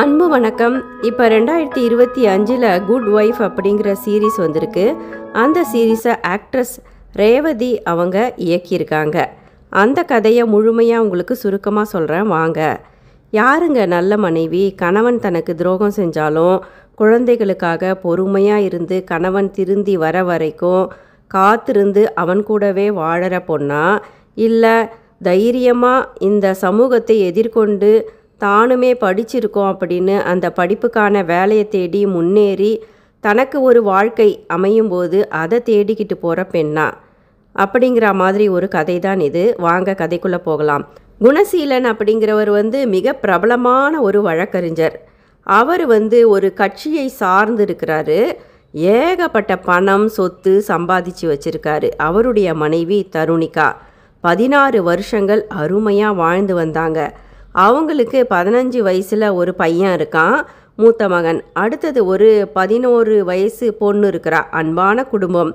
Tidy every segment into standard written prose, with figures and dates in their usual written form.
அன்பு வணக்கம். இப்போ 2025 குட் ஒய்ஃப் அப்படிங்கிற சீரீஸ் வந்திருக்கு. அந்த சீரீஸை ஆக்ட்ரஸ் ரேவதி அவங்க இயக்கியிருக்காங்க. அந்த கதையை முழுமையாக உங்களுக்கு சுருக்கமாக சொல்கிறேன் வாங்க. யாருங்க நல்ல மனைவி? கணவன் தனக்கு துரோகம் செஞ்சாலும் குழந்தைகளுக்காக பொறுமையாக இருந்து கணவன் திருந்தி வர வரைக்கும் காத்திருந்து அவன் கூடவே வாழற பொண்ணா, இல்லை தைரியமாக இந்த சமூகத்தை எதிர்கொண்டு தானுமே படிச்சிருக்கோம் அப்படின்னு அந்த படிப்புக்கான வேலையை தேடி முன்னேறி தனக்கு ஒரு வாழ்க்கை அமையும் போது அதை தேடிக்கிட்டு போகிற பெண்ணா அப்படிங்கிற மாதிரி ஒரு கதை தான் இது. வாங்க கதைக்குள்ளே போகலாம். குணசீலன் அப்படிங்கிறவர் மிக பிரபலமான ஒரு வழக்கறிஞர். அவர் ஒரு கட்சியை சார்ந்து இருக்கிறாரு. ஏகப்பட்ட பணம் சொத்து சம்பாதிச்சு வச்சிருக்காரு. அவருடைய மனைவி தருணிகா 16 வருஷங்கள் அருமையாக வாழ்ந்து வந்தாங்க. அவங்களுக்கு 15 வயசில் ஒரு பையன் இருக்கான், மூத்த மகன். அடுத்தது ஒரு 11 வயசு பொண்ணு இருக்கிறா. அன்பான குடும்பம்.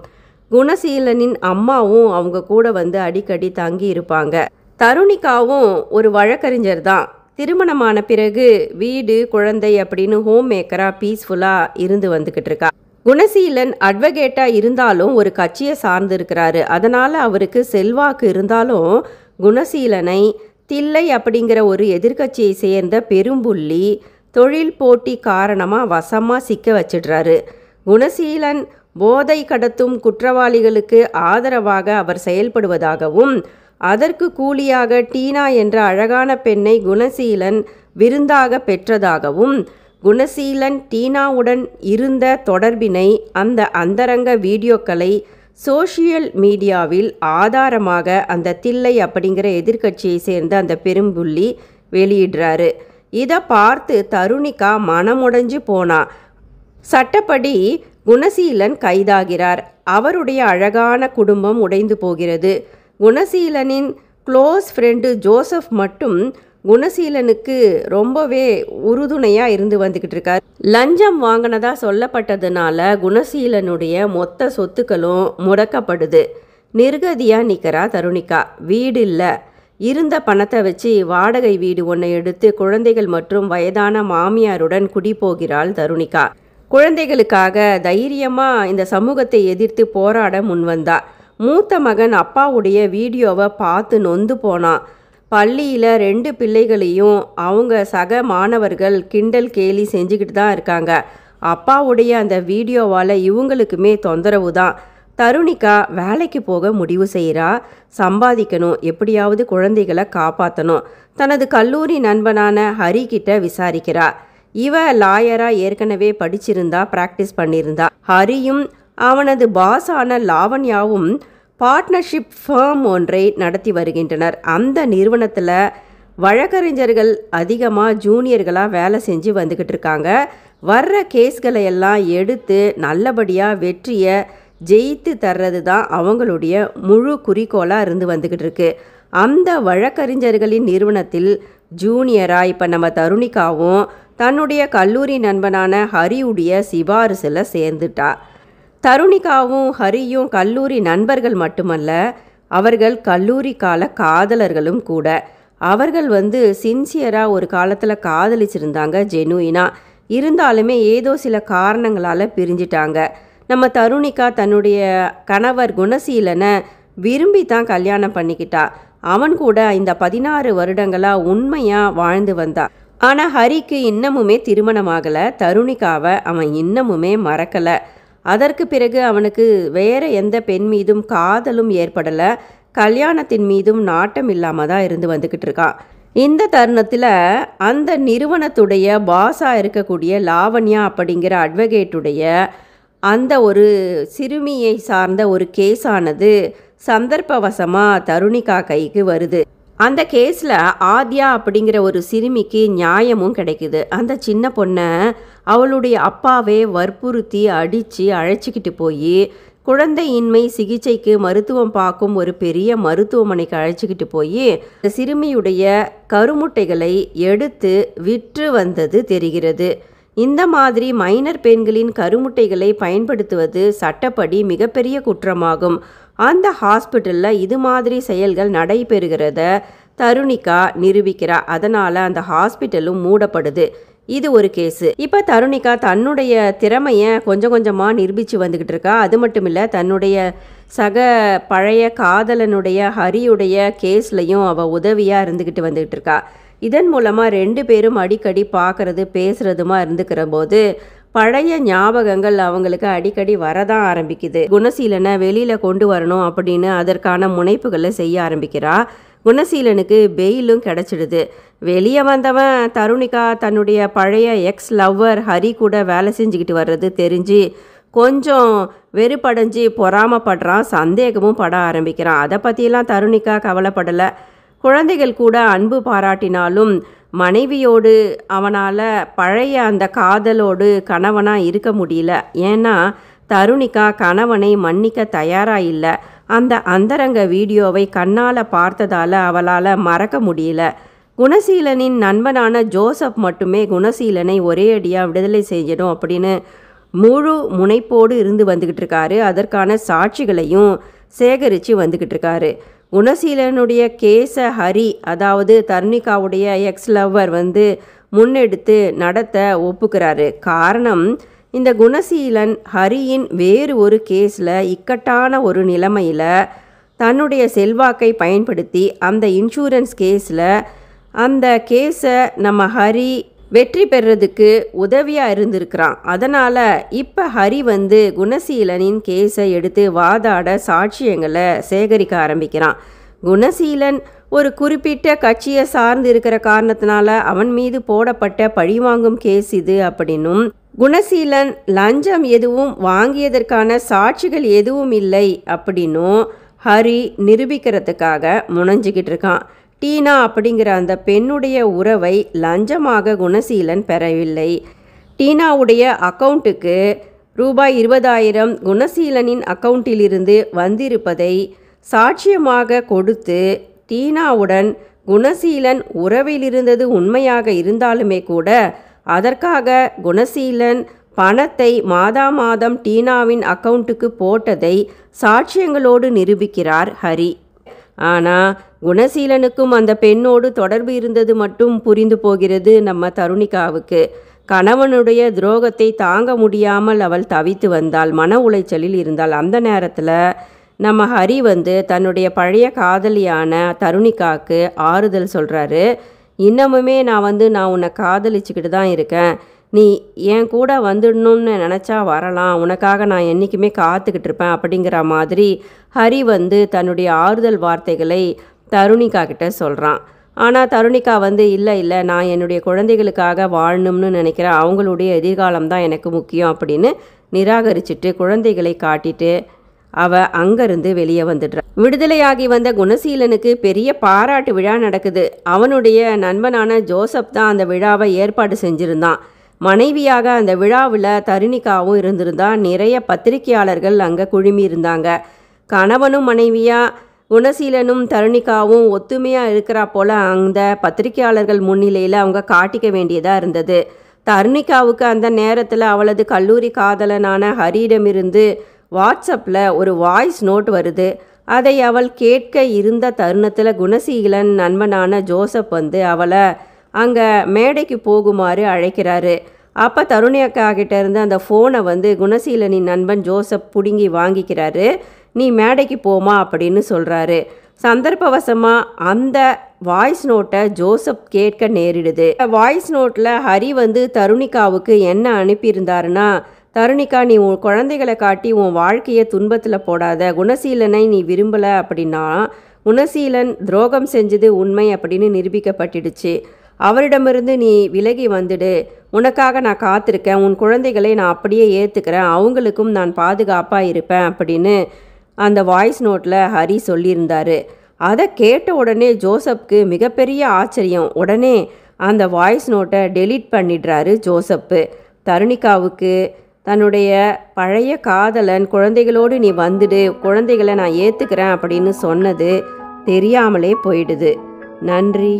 குணசீலனின் அம்மாவும் அவங்க கூட அடிக்கடி தங்கி இருப்பாங்க. தருணிகாவும் ஒரு வழக்கறிஞர் தான். திருமணமான பிறகு வீடு குழந்தை அப்படின்னு ஹோம் மேக்கராக பீஸ்ஃபுல்லாக இருந்து வந்துக்கிட்டு இருக்கா. குணசீலன் அட்வொகேட்டாக இருந்தாலும் ஒரு கட்சியை சார்ந்து இருக்கிறாரு. அதனால் அவருக்கு செல்வாக்கு இருந்தாலும் குணசீலனை தில்லை அப்படிங்கிற ஒரு எதிர்கட்சியை சேர்ந்த பெரும்புள்ளி தொழில் போட்டி காரணமாக வசமாக சிக்க வச்சிடுறாரு. குணசீலன் போதை கடத்தும் குற்றவாளிகளுக்கு ஆதரவாக அவர் செயல்படுவதாகவும் அதற்கு கூலியாக டீனா என்ற அழகான பெண்ணை குணசீலன் விருந்தாக பெற்றதாகவும் குணசீலன் டீனாவுடன் இருந்த தொடர்பினை அந்த அந்தரங்க வீடியோக்களை சோஷியல் மீடியாவில் ஆதாரமாக அந்த தில்லை அப்படிங்கிற எதிர்கட்சியை சேர்ந்த அந்த பெரும்புள்ளி வெளியிடுறாரு. இதை பார்த்து தருணிகா மனமுடைஞ்சு போனா. சட்டப்படி குணசீலன் கைதாகிறார். அவருடைய அழகான குடும்பம் உடைந்து போகிறது. குணசீலனின் க்ளோஸ் ஃப்ரெண்டு ஜோசப் மட்டும் குணசீலனுக்கு ரொம்பவே உறுதுணையாக இருந்து வந்துக்கிட்டு இருக்கார். லஞ்சம் வாங்கினதா சொல்லப்பட்டதுனால குணசீலனுடைய மொத்த சொத்துக்களும் முடக்கப்படுது. நிர்கதியாக நிற்கிறா தருணிகா. வீடு இல்லை. இருந்த பணத்தை வச்சு வாடகை வீடு ஒன்றை எடுத்து குழந்தைகள் மற்றும் வயதான மாமியாருடன் குடி போகிறாள் தருணிகா. குழந்தைகளுக்காக தைரியமாக இந்த சமூகத்தை எதிர்த்து போராட முன்வந்தா. மூத்த மகன் அப்பாவுடைய வீடியோவை பார்த்து நொந்து போனான். பள்ளியில் 2 பிள்ளைகளையும் அவங்க சக மாணவர்கள் கிண்டல் கேலி செஞ்சுக்கிட்டு தான் இருக்காங்க. அப்பாவுடைய அந்த வீடியோவால் இவங்களுக்குமே தொந்தரவு தான். தருணிகா வேலைக்கு போக முடிவு செய்கிறா. சம்பாதிக்கணும், எப்படியாவது குழந்தைகளை காப்பாற்றணும். தனது கல்லூரி நண்பனான ஹரி கிட்ட விசாரிக்கிறா. இவ லாயராக ஏற்கனவே படிச்சிருந்தா, ப்ராக்டிஸ் பண்ணியிருந்தா. ஹரியும் அவனது பாஸான லாவண்யாவும் பார்ட்னர்ஷிப் ஃபேம் ஒன்றை நடத்தி வருகின்றனர். அந்த நிறுவனத்தில் வழக்கறிஞர்கள் அதிகமாக ஜூனியர்களாக வேலை செஞ்சு வந்துக்கிட்டு இருக்காங்க. வர்ற கேஸ்களை எல்லாம் எடுத்து நல்லபடியாக வெற்றியை ஜெயித்து தர்றது தான் அவங்களுடைய முழு குறிக்கோளாக இருந்து வந்துக்கிட்டு இருக்கு. அந்த வழக்கறிஞர்களின் நிறுவனத்தில் ஜூனியராக இப்போ நம்ம தருணிகாவும் தன்னுடைய கல்லூரி நண்பனான ஹரியுடைய சிபாரிசில் சேர்ந்துட்டா. தருணிகாவும் ஹரியும் கல்லூரி நண்பர்கள் மட்டுமல்ல, அவர்கள் கல்லூரி கால காதலர்களும் கூட. அவர்கள் சின்சியராக ஒரு காலத்தில் காதலிச்சிருந்தாங்க, ஜெனுயினாக. இருந்தாலுமே ஏதோ சில காரணங்களால் பிரிஞ்சிட்டாங்க. நம்ம தருணிகா தன்னுடைய கணவர் குணசீலனை விரும்பி தான் கல்யாணம் பண்ணிக்கிட்டா. அவன் கூட இந்த 16 வருடங்களாக உண்மையாக வாழ்ந்து வந்தா. ஆனால் ஹரிக்கு இன்னமுமே திருமணமாகலை. தருணிகாவை அவன் இன்னமுமே மறக்கலை. அதற்கு பிறகு அவனுக்கு வேற எந்த பெண் மீதும் காதலும் ஏற்படலை. கல்யாணத்தின் மீதும் நாட்டம் இல்லாமல் தான் இருந்து வந்துக்கிட்டு இருக்கான். இந்த தருணத்தில் அந்த நிறுவனத்துடைய பாஸாக இருக்கக்கூடிய லாவண்யா அப்படிங்கிற அட்வொகேட்டுடைய அந்த ஒரு சிறுமியை சார்ந்த ஒரு கேஸானது சந்தர்ப்பவசமாக தருணிகா கைக்கு வருது. அந்த கேஸில் ஆத்யா அப்படிங்கிற ஒரு சிறுமிக்கு நியாயமும் கிடைக்குது. அந்த சின்ன பொண்ணை அவளுடைய அப்பாவே வற்புறுத்தி அடித்து அழைச்சிக்கிட்டு போய் குழந்தையின்மை சிகிச்சைக்கு மருத்துவம் பார்க்கும் ஒரு பெரிய மருத்துவமனைக்கு அழைச்சிக்கிட்டு போய் சிறுமியுடைய கருமுட்டைகளை எடுத்து விற்று வந்தது தெரிகிறது. இந்த மாதிரி மைனர் பெண்களின் கருமுட்டைகளை பயன்படுத்துவது சட்டப்படி மிகப்பெரிய குற்றமாகும். அந்த ஹாஸ்பிட்டலில் இது மாதிரி செயல்கள் நடைபெறுகிறத தருணிகா நிரூபிக்கிறா. அதனால் அந்த ஹாஸ்பிட்டலும் மூடப்படுது. இது ஒரு கேஸு. இப்போ தருணிகா தன்னுடைய திறமையை கொஞ்சம் கொஞ்சமாக நிரூபித்து வந்துக்கிட்டு இருக்கா. அது மட்டும் இல்லை, தன்னுடைய சக பழைய காதலனுடைய ஹரியுடைய கேஸ்லையும் அவள் உதவியாக இருந்துக்கிட்டு வந்துக்கிட்டு இருக்கா. இதன் மூலமாக 2 பேரும் அடிக்கடி பார்க்குறது பேசுகிறதுமா இருந்துக்கிற போது பழைய ஞாபகங்கள் அவங்களுக்கு அடிக்கடி வரதான் ஆரம்பிக்குது. குணசீலனை வெளியில் கொண்டு வரணும் அப்படின்னு அதற்கான முனைப்புகளை செய்ய ஆரம்பிக்கிறா. குணசீலனுக்கு பெயிலும் கிடச்சிடுது. வெளியே வந்தவன் தருணிகா தன்னுடைய பழைய எக்ஸ் லவ்வர் ஹரி கூட வேலை செஞ்சுக்கிட்டு வர்றது தெரிஞ்சு கொஞ்சம் வெறுப்படைஞ்சு பொறாமப்படுறான், சந்தேகமும் பட ஆரம்பிக்கிறான். அதை பற்றியெல்லாம் தருணிகா கவலைப்படலை. குழந்தைகள் கூட அன்பு பாராட்டினாலும் மனைவியோடு அவனால் பழைய அந்த காதலோடு கணவனாக இருக்க முடியல. ஏன்னா தருணிகா கணவனை மன்னிக்க தயாராக இல்லை. அந்த அந்தரங்க வீடியோவை கண்ணால் பார்த்ததால் அவளால் மறக்க முடியல. குணசீலனின் நண்பனான ஜோசப் மட்டுமே குணசீலனை ஒரே அடியாக விடுதலை செய்யணும் அப்படின்னு முழு முனைப்போடு இருந்து வந்துக்கிட்டு இருக்காரு. அதற்கான சாட்சிகளையும் சேகரித்து வந்துக்கிட்டு இருக்காரு. குணசீலனுடைய கேஸை ஹரி, அதாவது தருணிகாவுடைய எக்ஸ் லவ்வர் முன்னெடுத்து நடத்த ஒப்புக்கிறாரு. காரணம், இந்த குணசீலன் ஹரியின் வேறு ஒரு கேஸில் இக்கட்டான ஒரு நிலைமையில் தன்னுடைய செல்வாக்கை பயன்படுத்தி அந்த இன்சூரன்ஸ் கேஸில் அந்த கேஸை நம்ம ஹரி வெற்றி பெறதுக்கு உதவியாக இருந்திருக்கிறான். அதனால் இப்போ ஹரி குணசீலனின் கேஸை எடுத்து வாதாட சாட்சியங்களை சேகரிக்க ஆரம்பிக்கிறான். குணசீலன் ஒரு குறிப்பிட்ட கட்சியை சார்ந்து இருக்கிற காரணத்தினால அவன் மீது போடப்பட்ட பழிவாங்கும் கேஸ் இது அப்படின்னும், குணசீலன் லஞ்சம் எதுவும் வாங்கியதற்கான சாட்சிகள் எதுவும் இல்லை அப்படின்னும் ஹரி நிரூபிக்கிறதுக்காக முனைஞ்சிக்கிட்டு இருக்கான். டீனா அப்படிங்கிற அந்த பெண்ணுடைய உறவை லஞ்சமாக குணசீலன் பெறவில்லை. டீனாவுடைய அக்கௌண்ட்டுக்கு ரூபாய் 20,000 குணசீலனின் அக்கௌண்ட்டிலிருந்து வந்திருப்பதை சாட்சியமாக கொடுத்து டீனாவுடன் குணசீலன் உறவில் இருந்தது உண்மையாக இருந்தாலுமே கூட அதற்காக குணசீலன் பணத்தை மாதம் டீனாவின் அக்கௌண்ட்டுக்கு போட்டதை சாட்சியங்களோடு நிரூபிக்கிறார் ஹரி. ஆனால் குணசீலனுக்கும் அந்த பெண்ணோடு தொடர்பு இருந்தது மட்டும் புரிந்து போகிறது நம்ம தருணிகாவுக்கு. கணவனுடைய துரோகத்தை தாங்க முடியாமல் அவள் தவித்து வந்தாள், மன உளைச்சலில் இருந்தாள். அந்த நேரத்தில் நம்ம ஹரி தன்னுடைய பழைய காதலியான தருணிகாவுக்கு ஆறுதல் சொல்கிறாரு. இன்னமுமே நான் உன்னை காதலிச்சுக்கிட்டு தான் இருக்கேன், நீ என் கூட வந்துடணும்னு நினச்சா வரலாம், உனக்காக நான் என்றைக்குமே காத்துக்கிட்டு இருப்பேன் அப்படிங்கிற மாதிரி ஹரி தன்னுடைய ஆறுதல் வார்த்தைகளை தருணிகா கிட்ட சொல்கிறான். ஆனால் தருணிகா இல்லை நான் என்னுடைய குழந்தைகளுக்காக வாழணும்னு நினைக்கிறேன், அவங்களுடைய எதிர்காலம் தான் எனக்கு முக்கியம் அப்படின்னு நிராகரிச்சுட்டு குழந்தைகளை காட்டிட்டு அவள் அங்கேருந்து வெளியே வந்துடுறான். விடுதலையாகி வந்த குணசீலனுக்கு பெரிய பாராட்டு விழா நடக்குது. அவனுடைய நண்பனான ஜோசப் தான் அந்த விழாவை ஏற்பாடு செஞ்சுருந்தான். மனைவியாக அந்த விழாவில் தருணிகாவும் இருந்திருந்தா. நிறைய பத்திரிகையாளர்கள் அங்கே குழுமி இருந்தாங்க. கணவனும் மனைவியாக குணசீலனும் தருணிகாவும் ஒத்துமையாக இருக்கிறா போல் அந்த பத்திரிகையாளர்கள் முன்னிலையில் அவங்க காட்டிக்க வேண்டியதாக இருந்தது. தருணிகாவுக்கு அந்த நேரத்தில் அவளது கல்லூரி காதலனான ஹரியிடமிருந்து வாட்ஸ்அப்பில் ஒரு வாய்ஸ் நோட் வருது. அதை அவள் கேட்க இருந்த தருணத்தில் குணசீலன் நண்பனான ஜோசப் அவளை அங்கே மேடைக்கு போகுமாறு அழைக்கிறாரு. அப்போ தருணிகா கிட்ட இருந்து அந்த ஃபோனை குணசீலனின் நண்பன் ஜோசப் பிடுங்கி வாங்கிக்கிறாரு. நீ மேடைக்கு போமா அப்படின்னு சொல்கிறாரு. சந்தர்ப்பவசமாக அந்த வாய்ஸ் நோட்டை ஜோசப் கேட்க நேரிடுது. வாய்ஸ் நோட்டில் ஹரி தருணிகாவுக்கு என்ன அனுப்பியிருந்தாருன்னா, தருணிகா நீ உன் குழந்தைகளை காட்டி உன் வாழ்க்கையை துன்பத்தில் போடாத, குணசீலனை நீ விரும்பலை அப்படின்னா குணசீலன் துரோகம் செஞ்சது உண்மை அப்படின்னு நிரூபிக்கப்பட்டுடுச்சு, அவரிடமிருந்து நீ விலகி வந்துடு, உனக்காக நான் காத்திருக்கேன், உன் குழந்தைகளை நான் அப்படியே ஏற்றுக்கிறேன், அவங்களுக்கும் நான் பாதுகாப்பாக இருப்பேன் அப்படின்னு அந்த வாய்ஸ் நோட்டில் ஹரி சொல்லியிருந்தார். அதை கேட்ட உடனே ஜோசப்க்கு மிகப்பெரிய ஆச்சரியம். உடனே அந்த வாய்ஸ் நோட்டை டெலீட் பண்ணிடுறாரு ஜோசப்பு. தருணிகாவுக்கு தன்னுடைய பழைய காதலன் குழந்தைகளோடு நீ வந்துடு, குழந்தைகளை நான் ஏற்றுக்கிறேன் அப்படின்னு சொன்னது தெரியாமலே போயிடுது. நன்றி.